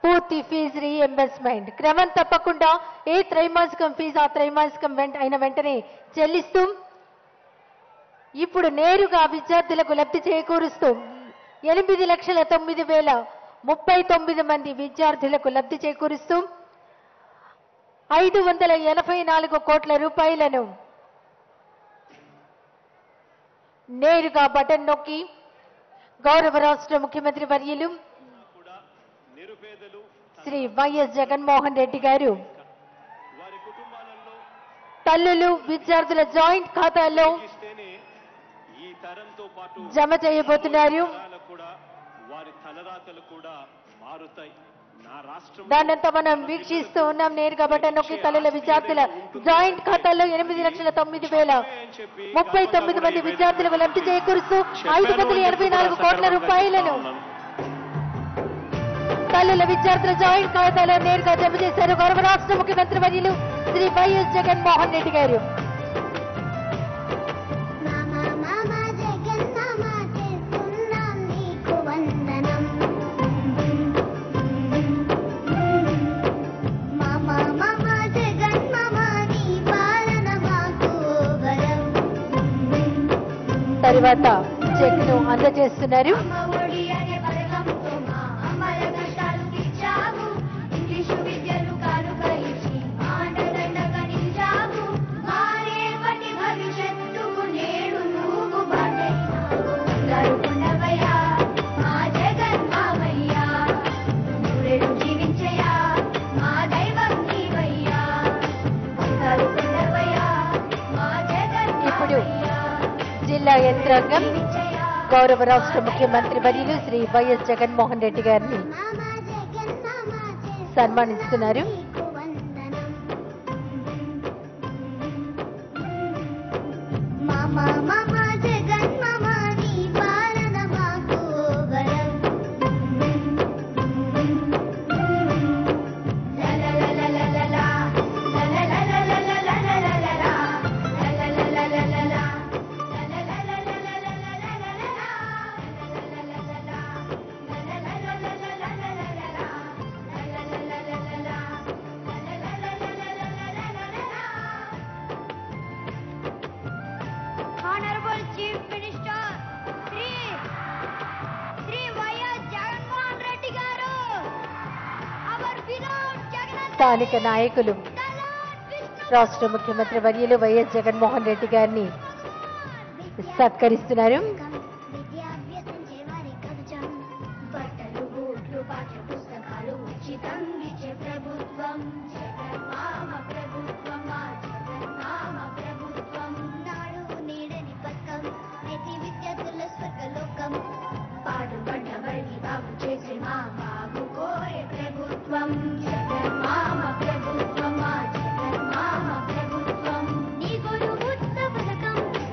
పూర్తి fee reimbursement క్రమం తప్పకుండా ఏ త్రైమాసికం ఫీజు ఆ త్రైమాసికం అయిన వెంటనే చెల్లిస్తూ ఇప్పుడు నేరుగా విద్యార్థులకు లబ్ధి చేకూరుస్తూ 8,09,039 మంది విద్యార్థులకు లబ్ధి చేకూరుస్తూ 584 కోట్ల రూపాయలను నేరుగా బటన్ నొక్కి గౌరవ రాష్ట్ర ముఖ్యమంత్రి వర్యులు శ్రీ వైఎస్ జగన్మోహన్ రెడ్డి గారు తల్లులు విద్యార్థుల జాయింట్ ఖాతాల్లో జమ చేయబోతున్నారు. దానంతా మనం వీక్షిస్తూ ఉన్నాం. నేరుగా బటన్ నొక్కి తల్లుల విద్యార్థుల జాయింట్ ఖాతాల్లో 8,09,039 మంది విద్యార్థులకు లబ్ధి చేకూరుస్తూ 584 కోట్ల రూపాయలను తల్లుల విద్యార్థుల జాయింట్ ఖాతాలో నేరుగా జమ చేశారు గౌరవ రాష్ట్ర ముఖ్యమంత్రి వర్యులు శ్రీ వైఎస్ జగన్మోహన్ రెడ్డి గారు. తర్వాత చెక్ ను అందజేస్తున్నారు. ఇప్పుడు జిల్లా యంత్రాంగం గౌరవ రాష్ట్ర ముఖ్యమంత్రి వర్యులు శ్రీ వైఎస్ జగన్మోహన్ రెడ్డి గారిని సన్మానిస్తున్నారు. స్థానిక నాయకులు రాష్ట్ర ముఖ్యమంత్రి వర్యులు వైఎస్ జగన్మోహన్ రెడ్డి గారిని సత్కరిస్తున్నారు.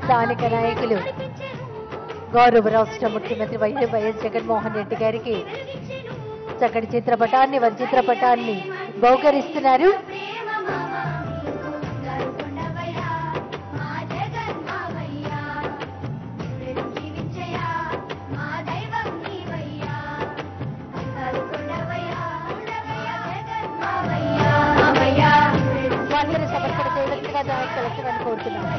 స్థానిక నాయకులు గౌరవ రాష్ట్ర ముఖ్యమంత్రి వైఎస్ జగన్మోహన్ రెడ్డి గారికి చక్కటి చిత్రపటాన్ని వారి చిత్రపటాన్ని బహుకరిస్తున్నారు. సమర్పణ చేయవలసిందిగా జాయింట్ కలెక్టర్ అని కోరుతున్నాను.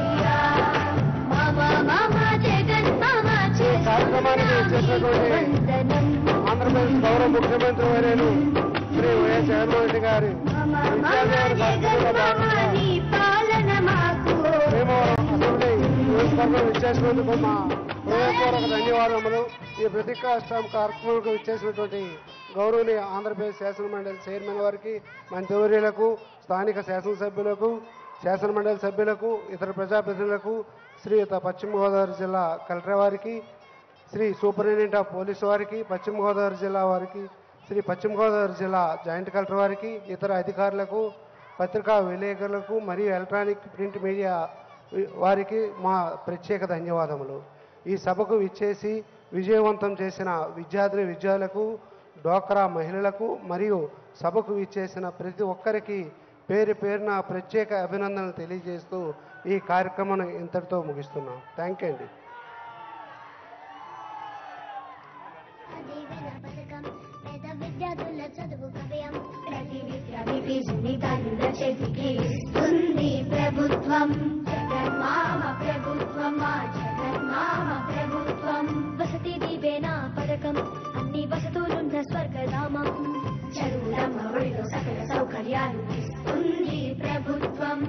ఆంధ్రప్రదేశ్ గౌరవ ముఖ్యమంత్రి వర్యులు శ్రీ వైఎస్ జగన్మోహన్ రెడ్డి గారి అసెంబ్లీ నియోజకవర్గం ఇచ్చేసినందుకు మా హృదయపూర్వక ధన్యవాదములు. ఈ ప్రతికాష్టం కార్యక్రమంకు ఇచ్చేసినటువంటి గౌరవనీయ ఆంధ్రప్రదేశ్ శాసనమండలి చైర్మన్ వారికి, మంత్రివర్యులకు, స్థానిక శాసనసభ్యులకు, శాసనమండలి సభ్యులకు, ఇతర ప్రజాప్రతినిధులకు, శ్రీయుత పశ్చిమ గోదావరి జిల్లా కలెక్టర్ వారికి, శ్రీ సూపరింటెండెంట్ ఆఫ్ పోలీసు వారికి, పశ్చిమ గోదావరి జిల్లా వారికి, శ్రీ పశ్చిమ గోదావరి జిల్లా జాయింట్ కలెక్టర్ వారికి, ఇతర అధికారులకు, పత్రికా విలేకరులకు మరియు ఎలక్ట్రానిక్ ప్రింట్ మీడియా వారికి మా ప్రత్యేక ధన్యవాదములు. ఈ సభకు విచ్చేసి విజయవంతం చేసిన విద్యార్థిని విద్యార్థులకు, డ్వాక్రా మహిళలకు మరియు సభకు విచ్చేసిన ప్రతి ఒక్కరికి పేరు పేరున ప్రత్యేక అభినందనలు తెలియజేస్తూ ఈ కార్యక్రమం ఇంతటితో ముగిస్తున్నాం. థ్యాంక్ యూ అండి. పేద విద్యార్థుల చదువు కవ్యం ప్రతి విద్యార్థి ఫీజుని తల్లుల చేతికి ఇస్తుంది ప్రభుత్వం. జగన్మామ ప్రభుత్వం, మా జగన్మామ ప్రభుత్వం. వసతి దీవెన పథకం, అన్ని వసతులున్న స్వర్గధామం. చదువులమ్మ ఒడిలో సకల సౌకర్యాలు ఇస్తుంది ప్రభుత్వం.